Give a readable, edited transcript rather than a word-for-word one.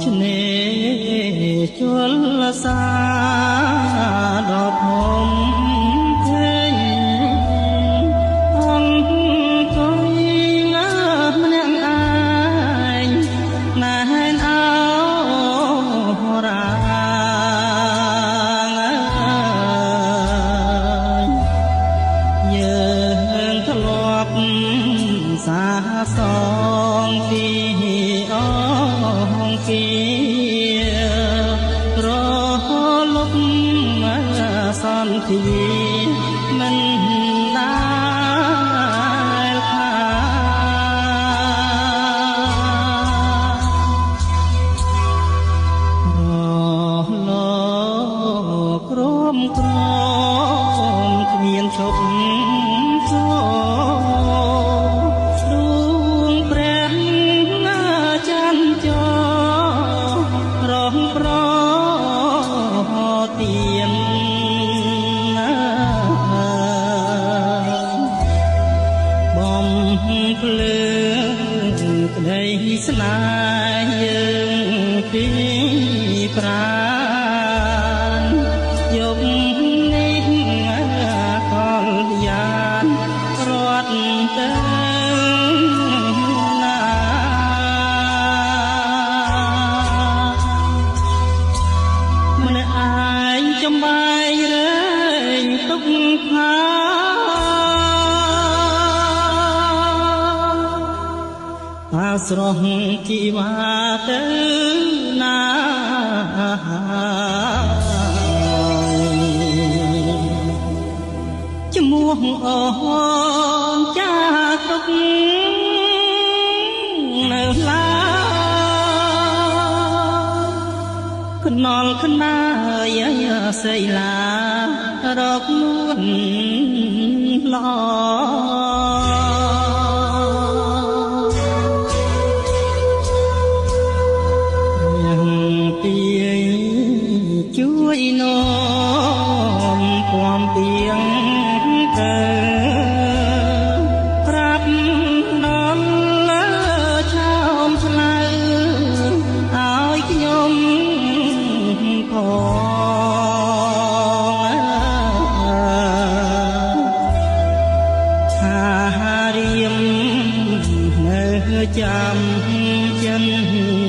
ឆ្នេរជលសាដ៏ធំធេងអង្គុយម្នាក់ឯងណែនអោរាយើងធ្លាប់សាសងពីអងពីរលុបសន្ធាមិនដែលខារលក្រមក្រមគ្មានឈប់ភ្លើងក្តីស្នេហ៍យើងពីប្រាណយប់នេះកលយានរត់ទៅណាម្នាក់ឯងចំបាយរែងទុកផាស្រស់ជីវ៉ាទៅណាឈ្មោះអូនចាទុកនៅឡាខ្នល់ខ្នាយសីឡារកនួនល្អជួយនាំពំពៀងទៅប្រាប់ដល់លើឆោមឆ្លៅឲ្យខ្ញុំផងថារៀមនៅចាំចិន